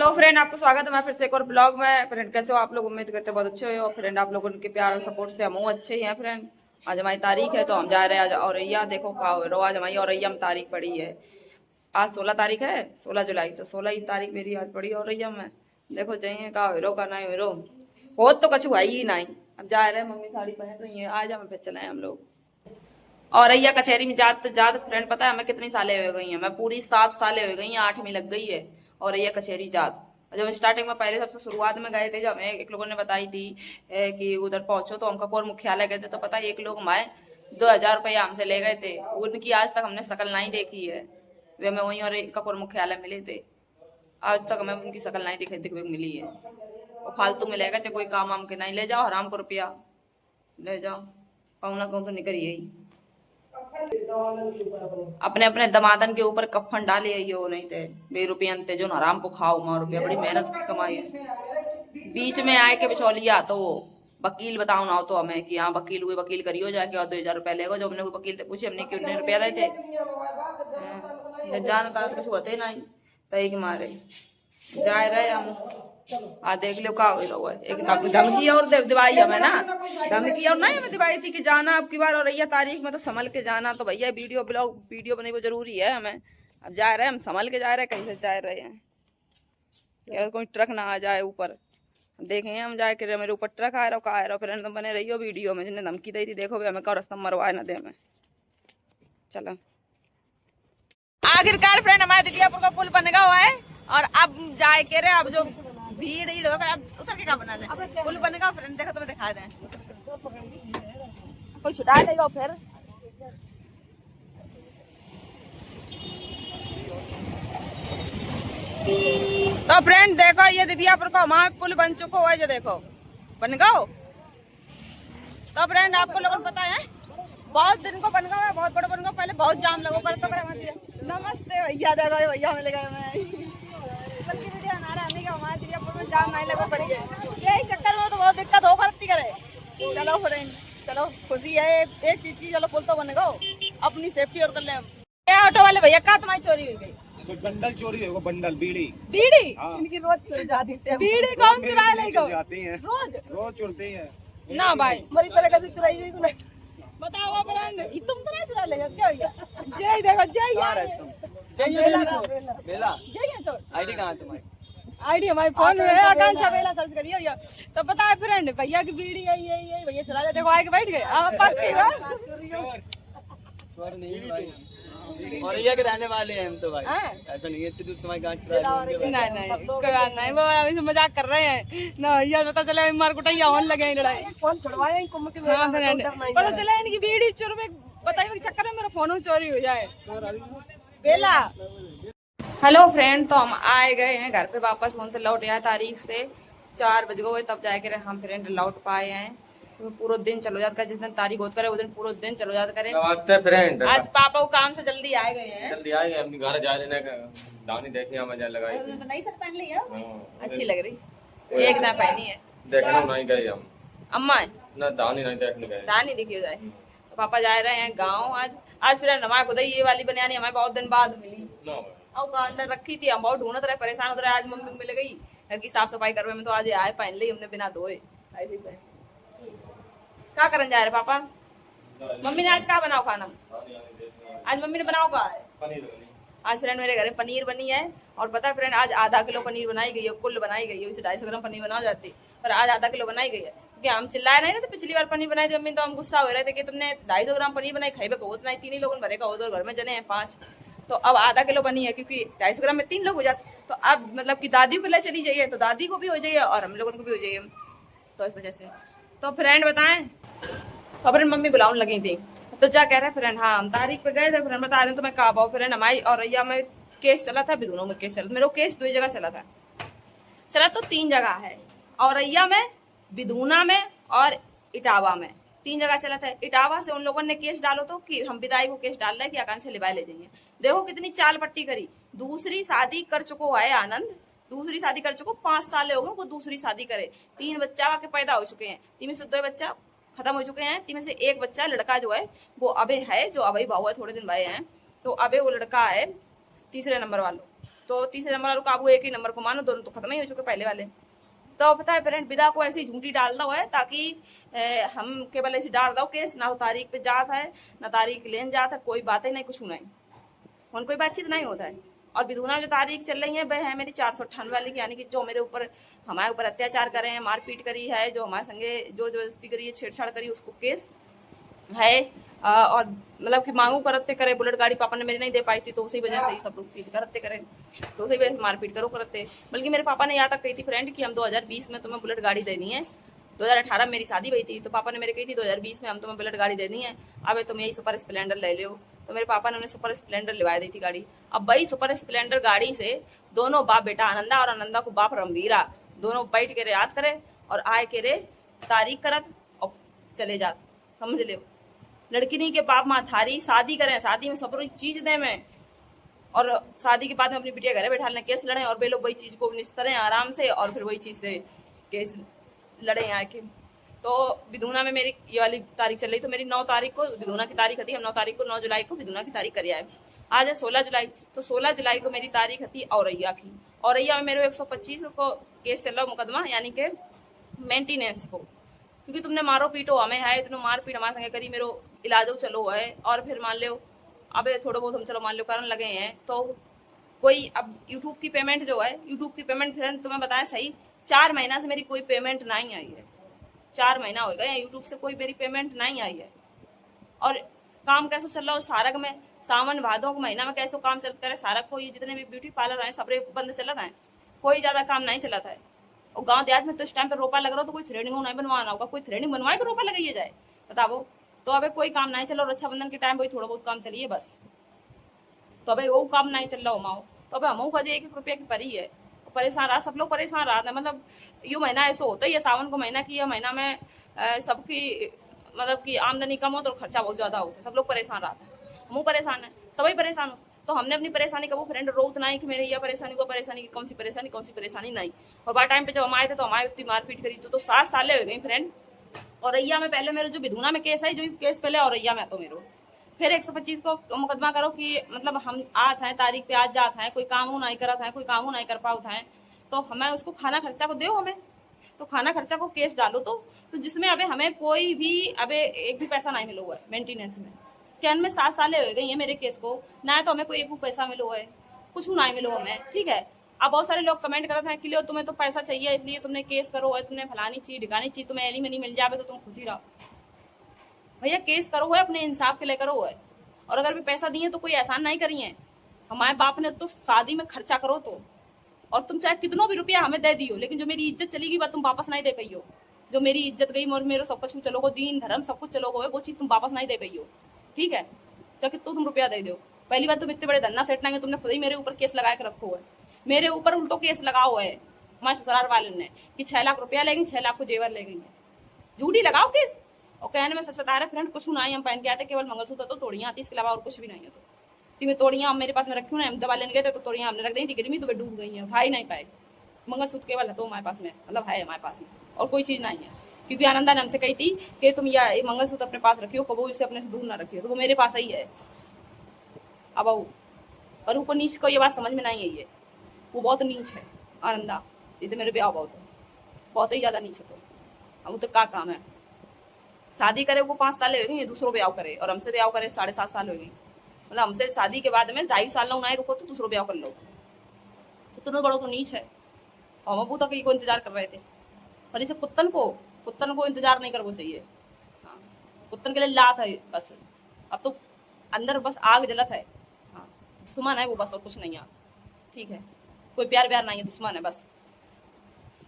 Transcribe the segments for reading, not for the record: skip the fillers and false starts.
Hello friend, आपको स्वागत है मैं फिर से एक और ब्लॉग में। फ्रेंड कैसे हो आप लोग? उम्मीद करते बहुत अच्छे हो। फ्रेंड आप लोगों के प्यार और सपोर्ट से हम अच्छे ही हैं। फ्रेंड आज हमारी तारीख है तो हम जा रहे हैं आज औरैया। देखो का आज हमारी औरैया में तारीख पड़ी है। आज 16 तारीख है, 16 जुलाई। तो 16 ही तारीख मेरी आज पड़ी औरैया में। देखो चाहिए का हीरो का नहीं हीरो हो तो कछु है ही नहीं। अब जा रहे हैं, मम्मी साड़ी पहन रही है। आज हम फिर चले हम लोग औरैया कचहरी में जात जात। फ्रेंड पता है हमें कितनी सालें हो गई हैं? मैं पूरी 7 सालें हो गई हैं, 8वीं लग गई है औरैया कचहरी जात। जब स्टार्टिंग में पहले सबसे शुरुआत में गए थे, जब हमें एक लोगों ने बताई थी कि उधर पहुंचो तो हम ककोर मुख्यालय गए थे, तो पता है एक लोग हमारे 2000 रुपया हमसे ले गए थे। उनकी आज तक हमने शकल नहीं देखी है। वे हमें वहीं और ककोर मुख्यालय मिले थे। आज तक हमें उनकी शकल नहीं दिखे मिली है। और फालतू में ले गए थे, कोई काम वाम के नहीं। ले जाओ हराम को रुपया ले जाओ, कहूँ ना कहूँ तो निकल यही अपने अपने दमादन के ऊपर कफन डाले हो। नहीं थे बेरुपये अंते जो आराम को खाओ। माँ रुपया बड़ी मेहनत की कमाई है। बीच में आए के बिचौलिया तो वकील बताओ ना तो हमें कि हाँ वकील हुए, वकील करियो जाके और 2000 रुपया लेगा। जब हमने वकील से पूछे हमने कितने रुपया दे थे, जान का कुछ होते नहीं तय के मारे जा रहे हम। देख लो का हुआ एक धमकी और दिवाई हमें ना, धमकी और नहीं हमें दिवाई थी कि जाना अब की बार और रही तारीख में तो संभल के जाना। तो भैया वीडियो ब्लॉग वीडियो बने वो जरूरी है हमें। अब जा रहे हैं हम, संभल के जा रहे हैं। कहीं से जा रहे हैं यार, कोई ट्रक ना आ जाए ऊपर। देखेंगे हम जाए कि मेरे ऊपर ट्रक आ रहा है फिर तुम बने रही हो वीडियो में। जिन्हें धमकी दी थी देखो भी हमें का रास्ता मरवाए ना दे हमें। चलो आखिरकार फ्रेंड हमारे दिव्यापुर का पुल बन गया हुआ है और अब जाए के रहे। अब जो भीड़ होगा अब उतर के क्या बना ले पुल बनेगा। फ्रेंड देखो तुम्हें दिखा दें, कोई छुटा लेगा फिर। तो फ्रेंड देखो ये दिव्यापुर का हमारा पुल बन चुका है, जो देखो बन गया। तो फ्रेंड आपको लोगों को पता है बहुत दिन को बन गया है, बहुत बड़ा बन गया। पहले बहुत जाम लगो कर तो नमस्ते भैया, देखो भैया मिल गए मैं जाम नहीं लगो करिए। यही चक्कर में तो बहुत दिक्कत हो करती करे। चलो फ्रेंड चलो, खुशी है एक चीज की। चलो पुल तो बन गो, अपनी सेफ्टी और कर ले। ऑटो वाले भैया का तुम्हारी चोरी हो गई? बंडल चोरी होगा, बंडल बीड़ी बीड़ी। इनकी रोज चोरी जाती है बीड़ी। कौन चुरा लेगा? जाती हैं रोज चुरते हैं ना भाई मरी पर कैसे चुराई हुई बताओ फ्रेंड। तुम तो नहीं चुरा लेगा क्या? जय देखो जय बेला आईडी कहां है तुम्हारी? आईडी हमारे फोन में है, आकांक्षा बेला सर्च करिए। तो पता है फ्रेंड भैया की बीड़ी है ये भैया चुरा ले। देखो आके बैठ गए और ये के रहने वाले हैं हम तो भाई। ऐसा नहीं है इतनी समय गांव चुरा नहीं वो अभी मजाक कर रहे हैं ना भैया। पता चले मार कुटाइया होने लगे लड़ाई। फोन छुड़वाया कुंभ के पता चला इनकी बीड़ी चोर में बताइए के चक्कर में मेरा फोन चोरी हो जाए बेला। हेलो फ्रेंड, तो हम आए गए हैं घर पे वापस। फोन से लौट आए तारीख से 4 बज गए तब जाके हम फ्रेंड लौट पाए हैं। तो पूरा दिन चलो जाता, जिस दिन तारीख होत करे उस दिन पूरा दिन चलो जाता करे। नमस्ते फ्रेंड, आज पापा को काम से जल्दी आ गए हैं। जल्दी आ गए अपने घर जा रहे हैं। दानी देखे हम मजा लगाई तो नई शर्ट पहन ली है, अच्छी लग रही। एक ना पहनी है देखने नहीं गए हम। अम्मा ना दानी नहीं देखने गए, दानी दिखी जाए। तो पापा जा रहे हैं गाँव आज फ्रेंड हमारे खुद ये वाली बनियानी हमें बहुत दिन बाद मिली। और अंदर रखी थी, हम बहुत ढूंढते रहे, परेशान होते रहे। आज मम्मी मिल गई घर की साफ सफाई करने में, तो आज आए पहन ली हमने बिना धोए। क्या करने जा रहे पापा? मम्मी ने आज क्या बनाओ खाना? आज मम्मी ने बनाओ क्या है? आज फ्रेंड मेरे घर पनीर बनी है। और पता है फ्रेंड आज आधा किलो पनीर बनाई गई है, कुल बनाई गई है। उसे 250 ग्राम पनीर बना जाती, पर आज आधा किलो बनाई गई है। क्योंकि हम चिल्लाए नहीं ना, तो पिछली बार पनीर बनाई थी मम्मी, तो हम गुस्सा हो रहे थे कि तुमने 250 ग्राम पनीर बनाई, खाई को उतना ही 3 ही लोगों भरेगा, उधर घर में जने हैं 5। तो अब आधा किलो बनी है क्योंकि 250 ग्राम में 3 लोग हो जाते। तो अब मतलब कि दादी को ले चली जाइए तो दादी को भी हो जाइए और हम लोगों को भी हो जाइए। तो इस वजह से तो फ्रेंड बताएं, तो फ्रेंड मम्मी बुलाने लगी थी तो क्या कह रहे फ्रेंड, हाँ हम तारीख पे गए थे। फ्रेंड बता दें तो मैं कहा फ्रेंड हमारी औरैया में केस चला था, बिदुनों में केस चला। मेरा केस 2 जगह चला तो 3 जगह है, औरैया में, बिदुना में और इटावा में। 3 जगह चला था। इटावा से उन लोगों ने केस डालो तो कि हम विदाई को केस डाल रहे हैं कि आकांक्षा लिवाए ले जाइए। देखो कितनी चाल पट्टी करी। दूसरी शादी कर चुको है आनंद, दूसरी शादी कर चुको, 5 साल हो गए वो दूसरी शादी करे। 3 बच्चा के पैदा हो चुके हैं, 3 में से 2 बच्चा खत्म हो चुके हैं। 3 में से 1 बच्चा लड़का जो है वो अबे है, जो अबे भाव है, थोड़े दिन भाई हैं। तो अबे वो लड़का है 3रे नंबर वालों। तो तीसरे नंबर वालों काबू एक ही नंबर को मानो, दोनों तो खत्म ही हो चुके पहले वाले। तो पता है फ्रेंड, विदा को ऐसी झूठी डाल दो है ताकि हम केवल ऐसी डाल दो केस ना तारीख पे जात है ना तारीख लेन जात है, कोई बात ही नहीं, कुछ नहीं, उन कोई बातचीत नहीं होता है। और विधुना जो तारीख चल रही है वह है मेरी 498 वाली की, यानी कि जो मेरे ऊपर हमारे ऊपर अत्याचार करे हैं, मारपीट करी है, जो हमारे संगे जो जबरदस्ती करी है, छेड़छाड़ करी, उसको केस है। और मतलब कि मांगू करते करे, बुलेट गाड़ी पापा ने मेरी नहीं दे पाई थी तो उसी वजह से ही सब लोग चीज करते करे, तो उसी वजह से मारपीट करो करते। बल्कि मेरे पापा ने यहाँ तक कही थी फ्रेंड कि हम 2020 में तुम्हें बुलेट गाड़ी देनी है। 2018 में मेरी शादी हुई थी तो पापा ने मेरे कही थी 2020 में हम तुम्हें बुलेट गाड़ी देनी है, अब तुम यही सुपर स्प्लेंडर ले लो। तो मेरे पापा ने उन्हें सुपर स्प्लेंडर लिवा दी थी गाड़ी। अब वही सुपर स्प्लेंडर गाड़ी से दोनों बाप बेटा आनंदा और आनंदा को बाप रणवीरा दोनों बैठ के याद करे और आए के रे तारीख करत और चले जात, समझ लो। लड़की नहीं के बाप माँ थारी शादी करें, शादी में सब चीज दे मैं, और शादी के बाद में अपनी बिटिया घरे बैठा लें, केस लड़े और वे लोग वही चीज को निस्तरें आराम से और फिर वही चीज से केस लड़े आके। तो विधुना में मेरी ये वाली तारीख चल रही, तो मेरी 9 तारीख को विधुना की तारीख थी, हम 9 तारीख को 9 जुलाई को विधुना की तारीख करी आए। आज है 16 जुलाई, तो 16 जुलाई को मेरी तारीख थी औरैया की। औरैया में मेरे 125 को केस चल रहा मुकदमा, यानी कि मेंटेनेंस को, क्योंकि तुमने मारो पीटो हमें है, तुमने मार पीट हमारे संगे करी, मेरो इलाजो चलो है, और फिर मान लो अब थोड़ा बहुत हम चलो मान लो कारण लगे हैं। तो कोई अब यूट्यूब की पेमेंट जो है, यूट्यूब की पेमेंट फ्रेंड तुम्हें बताएं सही, 4 महीना से मेरी कोई पेमेंट नहीं आई है, 4 महीना हो गया यूट्यूब से कोई मेरी पेमेंट नहीं आई है। और काम कैसे चल रहा है सारक में, सावन भादों के महीना में कैसे काम चलता है सारक को, ये जितने भी ब्यूटी पार्लर हैं सबरे बंद चल रहे हैं, कोई ज्यादा काम नहीं चला था। और गांव देहात में तो इस टाइम पे रोपा लग रहा हो तो कोई थ्रेडिंग नहीं बनवाना होगा, कोई थ्रेडिंग बनवाए कि रोपा लगाइए जाए बताओ। तो अबे कोई काम नहीं चल रहा, रक्षाबंधन के टाइम वही थोड़ा बहुत काम चलिए बस, तो अबे वो काम नहीं चल रहा हो माओ, तो अबे हम का 1-1 रुपया की परी है, परेशान रहा, सब लोग परेशान रहा था। मतलब ये महीना ऐसा होता है, ये सावन को महीना की, यह महीना में सबकी मतलब कि आमदनी कम हो तो खर्चा बहुत ज्यादा होता है, सब लोग परेशान रहा था, हम परेशान है, सभी परेशान हो। तो हमने अपनी परेशानी का वो फ्रेंड रोत नहीं कि मेरी यह परेशानी वो परेशानी, कौन सी परेशानी नहीं। और बार टाइम पे जब हम आए थे तो हमारे उतनी मारपीट करी, तो 7 साल हो गई फ्रेंड। औरैया में पहले मेरे जो विधुना में केस है, जो केस पहले औरैया में तो मेरे फिर 125 को मुकदमा करो कि मतलब हम आते हैं तारीख पे आज जाते हैं, कोई काम नहीं करते हैं, कोई काम नहीं कर पाते हैं, तो हमें उसको खाना खर्चा को दो, हमें तो खाना खर्चा को केस डालो। तो जिसमें अबे हमें कोई भी अबे एक भी पैसा नहीं मिला हुआ है मेंटेनेंस में। कैन में 7 साल हो गई है मेरे केस को, ना तो हमें कोई एक पैसा मिला हुआ है, कुछ नहीं मिला हमें, ठीक है। अब बहुत सारे लोग कमेंट करते हैं कि लो तुम्हें तो पैसा चाहिए इसलिए तुमने केस करो है, तुमने फलानी चीज ढिकानी चीज, तुम्हें एनी मनी मिल जाए तो तुम खुशी रहो। भैया केस करो है, अपने इंसाफ के लिए करो है, और अगर भी पैसा दिए तो कोई एहसान नहीं करी है हमारे बाप ने, तो शादी में खर्चा करो तो, और तुम चाहे कितनों भी रुपया हमें दे दियो, लेकिन जो मेरी इज्जत चली गई तुम वापस नहीं दे पाइयो, जो मेरी इज्जत गई और मेरे सब कुछ चलो गो, दीन धर्म सब कुछ चलो गो, वो चीज तुम वापस नहीं दे पाइयो, ठीक है। चाहे कितना तुम रुपया दे दो, पहली बार तुम इतने बड़े धन्ना सेट नहीं, तुमने खुद ही मेरे ऊपर केस लगा के रखो है, मेरे ऊपर उल्टो केस लगा हुआ है हमारे ससुराल वाले ने कि 6 लाख रुपया लेंगे, 6 लाख को जेवर ले गई है, झूठी लगाओ केस। और कहने में सच बता रहे फ्रेंड, कुछ नहीं हम पहन के आते, केवल मंगलसूत्र तो तोड़ियां आती, इसके अलावा और कुछ भी नहीं है। तो तुम्हें तोड़ियां मेरे पास में रखी हूँ ना, हम दवा लेने गए थे तो तोड़ियां हमने रख दी, गिरमी तो वे डूब गई है, भाई नहीं पाए। मंगलसूत्र केवल है तो हमारे पास में, मतलब है हमारे पास में, और कोई चीज नहीं है, क्योंकि आनंदा ने हमसे कही थी कि तुम ये मंगलसूत्र अपने पास रखियो, कबो इसे अपने से दूर ना रखियो, तो वो मेरे पास ही है। अब और उनको नीच को ये बात समझ में नहीं आई है, वो बहुत नीच है आनंदा, ये तो मेरे ब्याह बहुत ही ज्यादा नीच है। तो हम तो क्या काम है, शादी करे वो 5 साल हो गई, दूसरों ब्याह करे, और हमसे ब्याह करे 7.5 साल हो गई, मतलब हमसे शादी के बाद में 2.5 साल ना रुको तो दूसरों ब्याह कर लो, इतना बड़ो तो नीच है। और हम अबू तक को इंतजार कर रहे थे, और इसे कुत्तन को इंतजार नहीं करना चाहिए। हाँ, कुत्तन के लिए लात है बस, अब तो अंदर बस आग जलत है। हाँ, दुश्मन है वो बस, और कुछ नहीं है, ठीक है, कोई प्यार नहीं है, दुश्मन है बस।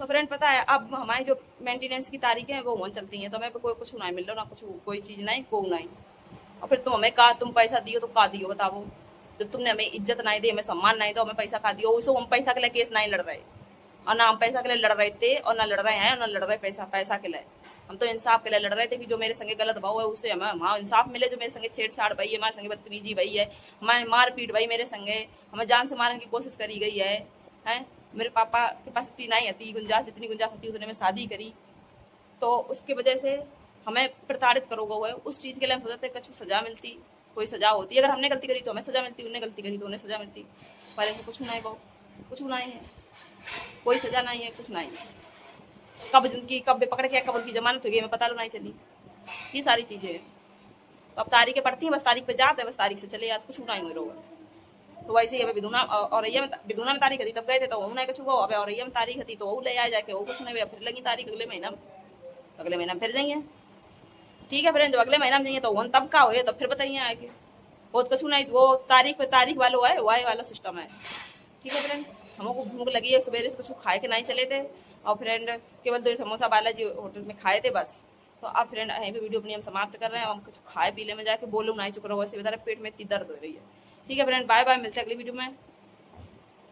तो फ्रेंड पता है अब हमारी जो मेंटेनेंस की तारीखें हैं वो वहाँ चलती हैं, तो हमें कोई कुछ नहीं मिल रहा, ना कुछ कोई चीज़ नहीं, को नहीं। और फिर तुम हमें कहा तुम पैसा दियो तो का दियो बताओ, जब तुमने हमें इज्जत नहीं दी, हमें सम्मान नहीं दो, हमें पैसा का दियो, उसको हम पैसा के लिए केस नहीं लड़ रहे, और ना हम पैसा के लिए लड़ रहे थे, और ना लड़ रहे हैं, और ना लड़ रहे पैसा के लिए। हम तो इंसाफ के लिए लड़ रहे थे कि जो मेरे संगे गलत भाव है उससे हमें वहाँ इंसाफ मिले, जो मेरे संगे छेड़छाड़ भाई है, हमारे संगे बदतमीजी भाई है, हमारे मारपीट भाई मेरे संगे, हमें जान से मारने की कोशिश करी गई है। मेरे पापा के पास इतनी नहीं आती गुंजाइश, जितनी गुंजाइश होती उतने में शादी करी, तो उसकी वजह से हमें प्रताड़ित करोगे है, उस चीज़ के लिए हम सोचते कुछ सजा मिलती, कोई सजा होती, अगर हमने गलती करी तो हमें सजा मिलती, उन्हें गलती करी तो उन्हें सजा मिलती, पर ऐसा कुछ नहीं बहुत। कुछ नहीं है, कोई सजा नहीं है, कुछ नहीं है। कब पकड़ के कब उनकी जमानत हो गई हमें पता नहीं चली। ये सारी चीजें हैं। तो अब तारीख के पढ़ती हैं, बस तारीख पे जाते हैं, बस तारीख से चले जाते, कुछ नहीं हुए लोग। तो वैसे ही अभी बिदुना में तारीख थी तब गए थे तो उन्हें कुछ हुआ। अब औरैया में तारीख थी तो वो ले आए जाके, वो कुछ नहीं, फिर लगी तारीख अगले महीना में फिर जाइए। ठीक है फ्रेंड, जब अगले महीना में जाइए तो तब का हो तब फिर बताइए आगे। बहुत कुछ नहीं, वो तारीख पे तारीख वालों है, वाई वाला सिस्टम है। ठीक है फ्रेंड, हमको भूख लगी है, सवेरे से कुछ खाए के नहीं चले थे और फ्रेंड केवल 2 समोसा बालाजी होटल में खाए थे बस। तो अब फ्रेंड यहीं पे वीडियो अपनी हम समाप्त कर रहे हैं। हम कुछ खाए पीले में जाके बोलूँ नहीं चुक रहा, वैसे बता रहे पेट में इतनी दर्द हो रही है। ठीक है फ्रेंड, बाय बाय, मिलते हैं अगली वीडियो में।